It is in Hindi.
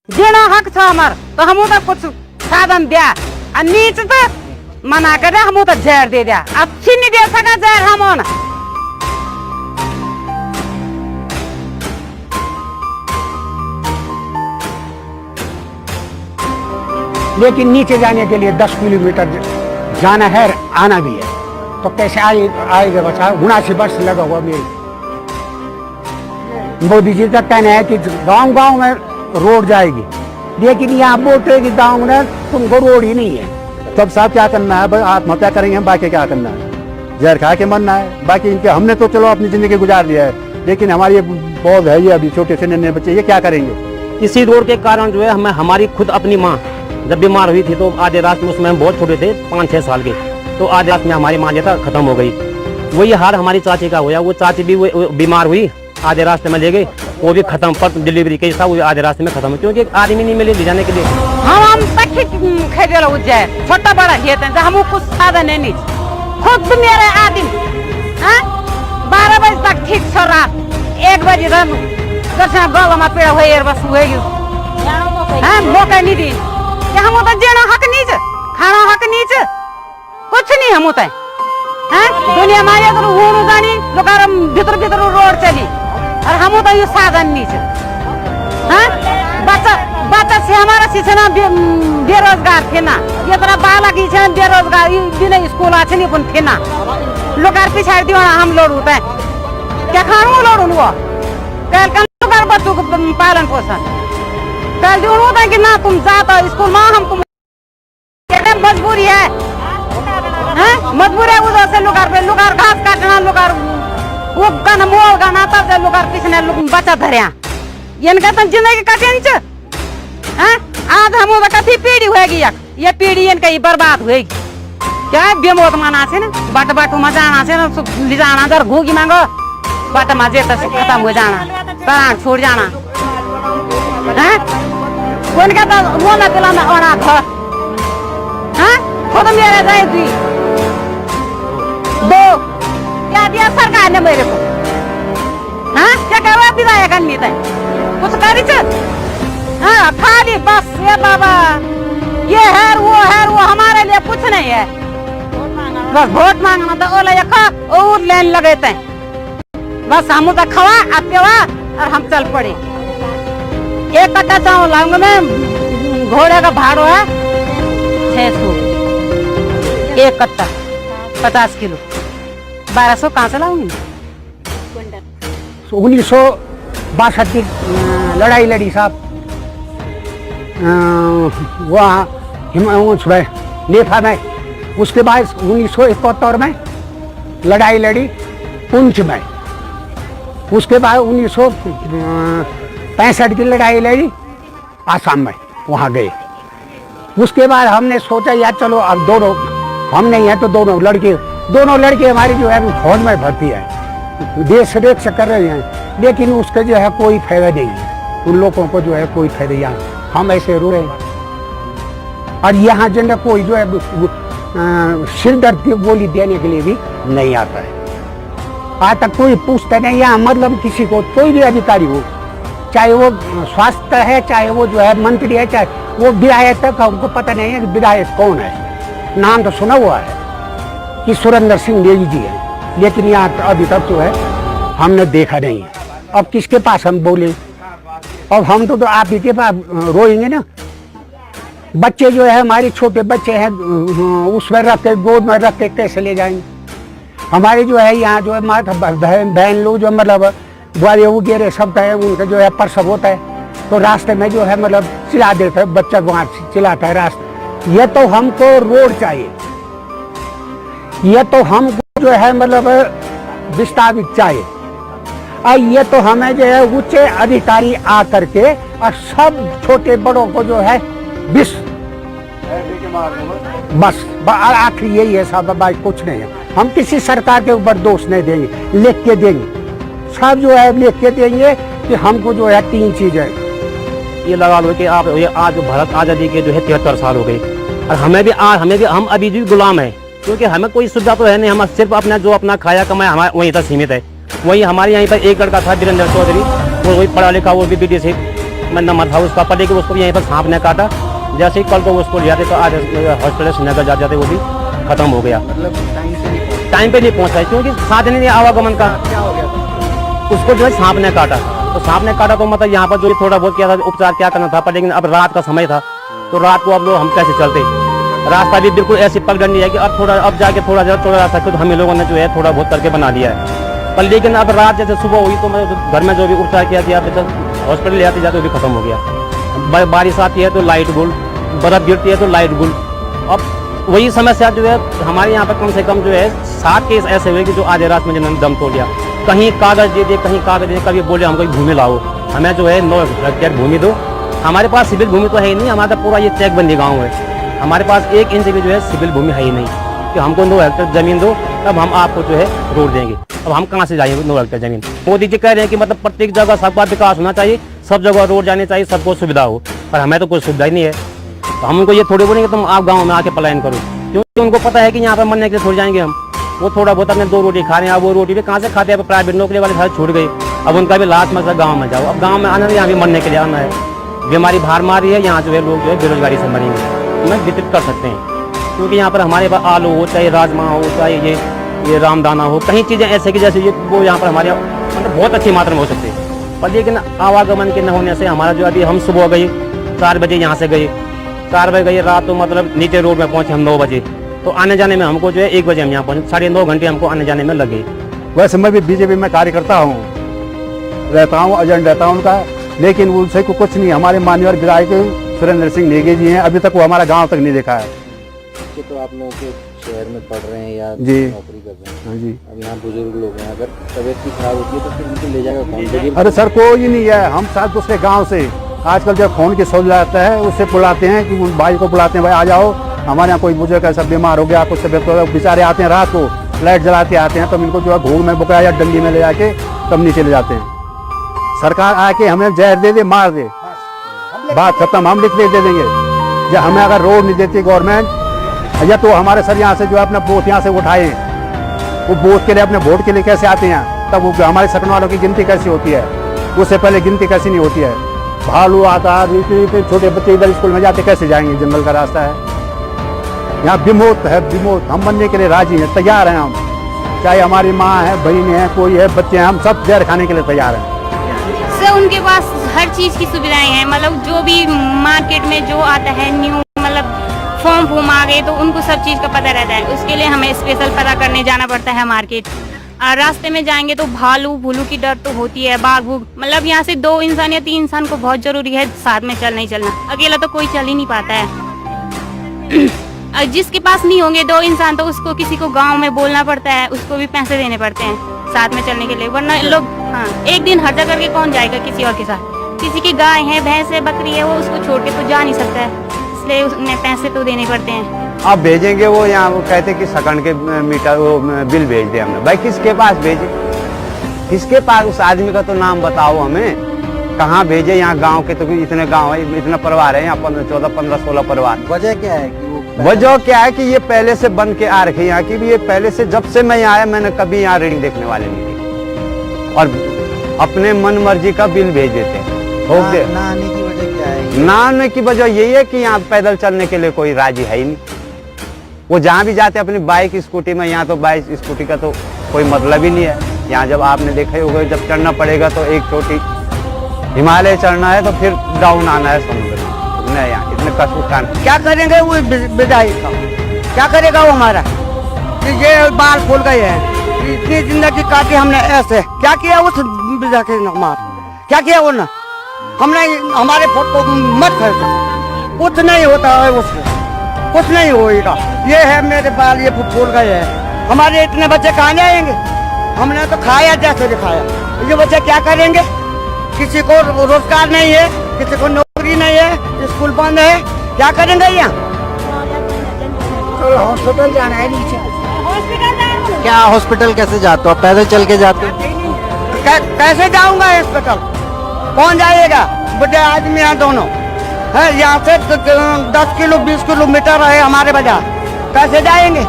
देना हक था हमार तो हम तो कुछ साधन दिया और नीच तो मना कर हम तो जहर दे दिया अब छीन दे सका जहर हम ना लेकिन नीचे जाने के लिए 10 किलोमीटर जाना है, आना भी है, तो कैसे आएगा बच्चा? 79 वर्ष लगा हुआ मेरे। मोदी जी का कहना है कि गांव-गांव में रोड जाएगी, लेकिन यहाँ बोलते हैं कि गांव में तुमको रोड ही नहीं है। तब साहब क्या करना है? आत्महत्या करेंगे हम, बाकी क्या करना है? जहर खा के मरना है। बाकी इनके हमने तो चलो अपनी जिंदगी गुजार लिया है, लेकिन हमारी ये बहुत है, ये अभी छोटे से नन्हे बच्चे, ये क्या करेंगे? इसी रोड के कारण जो है हमें हमारी खुद अपनी माँ जब बीमार हुई थी तो आधे रात में, उसमें हम बहुत छोटे थे 5-6 साल के, तो आधे रात में हमारी माँ जो था खत्म हो गई। वही हाल हमारी चाची का हुआ। वो चाची भी बीमार हुई, आधे रास्ते में ले गए, वो भी खत्म, पर डिलीवरी के साथ वो आधे रास्ते में खत्म, क्योंकि आदमी नहीं मिले ले जाने के लिए। हम तक खेल उज्जैन छोटा बड़ा खेत है, हम कुछ साधन नहीं खुद मेरे आदमी 12 बजे तक ठीक छ रात 1 बजे गला में पेड़ हुए बस हुए मौका नहीं दी हम तो देना हक नहीं खाना हक नहीं कुछ नहीं हम तो दुनिया में आए तो जानी लोग भीतर भीतर रोड चली और हम तो ये साधन नहीं बच्चा से हमारा शिक्षण बेरोजगार थे ना, ये तरह बालक बेरोजगार बिना स्कूल थे ना लोग पिछाड़ दियो हम लोड होता है क्या खाना लोड वो कल बच्चों को पालन पोषण कल जो होता है कि ना तुम जाता स्कूल में हम तुम मजबूरी है मजबूरी है उधर से लोग घास काटना लोग वो गाना मोल गाना तब लोग पिछने बच्चा धरिया इनका तो जिंदगी कटे नहीं आज हम कथी पीढ़ी होगी ये पीढ़ी इनका ही बर्बाद होगी क्या बेमौत माना से ना बाट बाटू में जाना से ना ले जाना जर घूगी मांगो बाट में जेता से खत्म हो जाना तराक छोड़ जाना उनका तो मोला पिलाना और घर खुद मेरे जाए दी 2 क्या दिया सरकार ने मेरे को क्या करवा विधायक नहीं कुछ करी खाली बस ये बाबा ये है वो हमारे लिए कुछ नहीं है बस वोट मांगना तो ओला और लेन लगे थे बस हम तो खवा आतेवा और हम चल पड़े 1 कट्टा चावल लाऊंगा मैं घोड़े का भाड़ो है 600 1 कट्टा 50 किलो 1200 कहाँ से लाऊंगी 1962 की लड़ाई लड़ी साहब वहाँ नेफा में। उसके बाद 1971 में लड़ाई लड़ी पुंछ में। उसके बाद 1965 की लड़ाई लड़ी आसाम में, वहाँ गए। उसके बाद हमने सोचा यार चलो अब दोनों हम नहीं है तो दोनों लड़के हमारी जो है फौज में भर्ती है, देश रक्षा कर रहे हैं, लेकिन उसका जो है कोई फायदा नहीं है, उन लोगों को जो है कोई फायदा यहाँ हम ऐसे रो रहे हैं। और यहाँ जो है कोई जो है सिर दर्द की गोली देने के लिए भी नहीं आता है। आज तक कोई पूछता नहीं यहाँ, मतलब किसी को कोई भी अधिकारी हो, चाहे वो स्वास्थ्य है, चाहे वो जो है मंत्री है, चाहे वो विधायक तक हमको पता नहीं है कि विधायक कौन है। नाम तो सुना हुआ है कि सुरेंद्र सिंह नेगी जी है, लेकिन यहाँ अभी तक जो है हमने देखा नहीं है। अब किसके पास हम बोले? अब हम तो आप ही के पास रोएंगे ना। बच्चे जो है हमारे छोटे बच्चे हैं, उसमें रख के गोद में रख के कैसे ले जाएंगे? हमारे जो है यहाँ जो है माता बहन लोग जो मतलब ग्वाले वगैरह सब है, उनका जो है प्रसव होता है तो रास्ते में जो है मतलब चिल्ला देता है, बच्चा वहाँ चिल्लाता है रास्ते। ये तो हमको रोड चाहिए, ये तो हमको जो है मतलब विस्तारित चाहिए, और ये तो हमें जो है उच्च अधिकारी आ करके और सब छोटे बड़ों को जो है बस आखिर यही है साहब, भाई कुछ नहीं है। हम किसी सरकार के ऊपर दोष नहीं देंगे, लिख के देंगे, सब जो है लिख के देंगे कि हमको जो है 3 चीजें ये लगा लो कि आप ये आज भारत आज़ादी के जो है 73 साल हो गए और हमें भी हम अभी भी गुलाम है, क्योंकि हमें कोई सुविधा तो है नहीं। हम सिर्फ अपना जो अपना खाया कमाया हमारा वहीं तक सीमित है। वही हमारे यहाँ पर एक लड़का था वीरेंद्र चौधरी, वो वही पढ़ा लिखा, वो भी विदेश में नंबर था उसका, पर लेकिन उसको यहीं पर सांप ने काटा। जैसे ही कल को उसको ले जाते तो आज हॉस्पिटल श्रीनगर जाते वो भी खत्म हो गया। मतलब टाइम पे नहीं पहुंचा क्योंकि साधन नहीं आवागमन का। क्या हो गया था? उसको जो है सांप ने काटा, तो सांप ने काटा तो मतलब यहाँ पर जो थोड़ा बहुत किया था उपचार क्या करना था, पर लेकिन अब रात का समय था तो रात को अब लोग हम कैसे चलते, रास्ता भी बिल्कुल ऐसी पगडंडी है कि अब जाके थोड़ा रास्ता खुद हम लोगों ने जो है थोड़ा बहुत करके बना दिया है। पर लेकिन अब रात जैसे सुबह हुई तो मतलब घर में जो भी उपचार किया गया हॉस्पिटल ले जाते जाते वो भी खत्म हो गया। बारिश आती है तो लाइट गुल, बर्फ गिरती है तो लाइट गुल। अब वही समस्या जो है हमारे यहाँ पर कम से कम जो है 7 केस ऐसे हुए कि जो आधे रात में जिन्होंने दम तोड़ दिया। कहीं कागज दे दे, कहीं कागज दे, कभी बोले हमको भूमि लाओ, हमें जो है 9 हेक्टेयर भूमि दो। हमारे पास सिविल भूमि तो है ही नहीं, हमारा पूरा ये चेकबंदी गाँव है, हमारे पास 1 इंच भी जो है सिविल भूमि है ही नहीं कि हमको 9 हेक्टेयर जमीन दो तब हम आपको जो है रोड देंगे। अब हम कहाँ से जाएंगे 9 हेक्टेयर जमीन? मोदी जी कह रहे हैं कि मतलब प्रत्येक जगह सबका विकास होना चाहिए, सब जगह रोड जाने चाहिए, सबको सुविधा हो, पर हमें तो कोई सुविधा ही नहीं है। तो हम उनको ये थोड़ी बोलेंगे तुम आप गाँव में आके पलायन करो, क्योंकि उनको पता है कि यहाँ पर मरने के लिए थोड़ी जाएंगे हम। वो थोड़ा बहुत अपने 2 रोटी खा रहे हैं, अब वो रोटी भी कहाँ से खाते हैं, प्राइवेट नौकरी वाले सारे छूट गए। अब उनका भी लास्ट मसला गाँव में जाओ, अब गाँव में आना, यहाँ भी मरने के लिए आना है। बीमारी बाहर मार रही है, यहाँ जो है लोग जो है बेरोजगारी से मरेंगे। हमें वितरित कर सकते हैं क्योंकि यहाँ पर हमारे पास आलू हो, चाहे राजमा हो, चाहे ये रामदाना हो, कहीं चीज़ें ऐसे कि जैसे ये वो यहाँ पर हमारे मतलब बहुत अच्छी मात्रा में हो सकती है। पर लेकिन आवागमन के न होने से हमारा जो अभी हम सुबह गए 4 बजे यहाँ से गए, 4 बजे गए, रात तो मतलब नीचे रोड में पहुँचे हम 9 बजे, तो आने जाने में हमको जो है 1 बजे हम यहाँ पहुँचे, 9.5 घंटे हमको आने जाने में लगे। वैसे मैं भी बीजेपी में कार्य करता हूँ, रहता हूँ, एजेंट रहता हूँ उनका, लेकिन उनसे को कुछ नहीं। हमारे माननीय विधायक सुरेंद्र सिंह नेगी जी हैं, अभी तक वो हमारा गांव तक नहीं देखा है। तो आप लोग के शहर में पढ़ रहे हैं या जी नौकरी कर रहे हैं? हाँ जी। अब यहाँ बुजुर्ग लोग हैं, अगर तबीयत की खराब होती है तो फिर उनको ले जाएगा कौन? अरे सर कोई नहीं है, हम साथ दूसरे गांव से आजकल जो फोन की सुविधा आता है उससे बुलाते हैं कि उन भाई को बुलाते हैं, भाई आ जाओ, हमारे यहाँ कोई बुजुर्ग ऐसा बीमार हो गया, कुछ तबियत, बेचारे आते हैं रात को लाइट जलाते आते हैं, तब इनको जो है घूर में बुकाया या डंडी में ले जाके तब नीचे ले जाते हैं। सरकार आके हमें जहर दे दे, मार दे, बात खत्म, हम लिख दे देंगे। या हमें अगर रोड नहीं देती गवर्नमेंट, या तो हमारे सर यहाँ से जो है अपना बूथ यहाँ से उठाए, वो बूथ के लिए अपने वोट के लिए कैसे आते हैं, तब वो हमारे सकन वालों की गिनती कैसी होती है, उससे पहले गिनती कैसी नहीं होती है। भालू आता है, छोटे बच्चे इधर स्कूल में जाते कैसे जाएंगे, जंगल का रास्ता है। यहाँ विमोट है, विमोट, हम बनने के लिए राजी हैं, तैयार हैं हम, चाहे हमारी माँ है, बहन है, कोई है, बच्चे हैं, हम सब जहर खाने के लिए तैयार हैं। सर उनके पास हर चीज़ की सुविधाएं हैं, मतलब जो भी मार्केट में जो आता है न्यू, मतलब फॉर्म आ गए तो उनको सब चीज़ का पता रहता है। उसके लिए हमें स्पेशल पता करने जाना पड़ता है मार्केट। और रास्ते में जाएंगे तो भालू भूलू की डर तो होती है, बाघ भूख, मतलब यहाँ से 2 इंसान या 3 इंसान को बहुत जरूरी है साथ में चलना ही चलना, अकेला तो कोई चल ही नहीं पाता है। और जिसके पास नहीं होंगे 2 इंसान तो उसको किसी को गाँव में बोलना पड़ता है, उसको भी पैसे देने पड़ते हैं साथ में चलने के लिए, वरना लोग हाँ एक दिन हर्जा करके कौन जाएगा किसी और के साथ। किसी की गाय है, भैंस है, बकरी है, वो उसको छोड़ के तो जा नहीं सकता है, इसलिए उन्हें पैसे तो देने पड़ते हैं। आप भेजेंगे, वो यहाँ वो कहते कि सेकंड के मीटर वो बिल भेज दे हमने, भाई किसके पास भेजे, किसके पास, उस आदमी का तो नाम बताओ हमें, कहाँ भेजे। यहाँ गांव के तो इतने गांव है, इतना परिवार है यहाँ, 14, 15, 16 परिवार। वजह क्या है कि वजह क्या है कि ये पहले से बन के आ रखे यहाँ की भी, ये पहले से जब से मैं यहाँ आया मैंने कभी यहाँ रीडिंग देखने वाले नहीं थे, और अपने मन मर्जी का बिल भेज देते हैं। ना आने की वजह क्या है? ना आने की वजह यही है कि यहाँ पैदल चलने के लिए कोई राजी है ही नहीं। वो जहाँ भी जाते अपनी बाइक स्कूटी में, यहाँ तो बाइक स्कूटी का तो कोई मतलब ही नहीं है। यहाँ जब आपने देखा ही होगा, जब चढ़ना पड़ेगा तो एक चोटी हिमालय चढ़ना है तो फिर डाउन आना है समुद्र में, नहीं यहाँ इतने कष्ट उठाना। क्या करेंगे वो विधायक का, क्या करेगा वो हमारा, ये बाल खोल गए हैं, इतनी जिंदगी काटी हमने, ऐसे क्या किया उस विधायक ने, हमारा क्या किया वो ना, हमने हमारे फोटो मत खरीदो, कुछ नहीं होता है उससे, कुछ नहीं होएगा। ये है मेरे बाल ये फूल गए हैं, हमारे इतने बच्चे कहाँ जाएंगे, हमने तो खाया जैसे दिखाया, ये बच्चे क्या करेंगे, किसी को रोजगार नहीं है, किसी को नौकरी नहीं है, स्कूल बंद है, क्या करेंगे यहाँ। हॉस्पिटल जाना है नीचे। क्या हॉस्पिटल कैसे जाते हो, पैदल चल के जाते हो? कैसे जाऊंगा हॉस्पिटल, कौन जाएगा, बुढ़े आदमी हैं दोनों, है यहाँ से 10 किलो 20 किलोमीटर है हमारे बाजार, कैसे जाएंगे।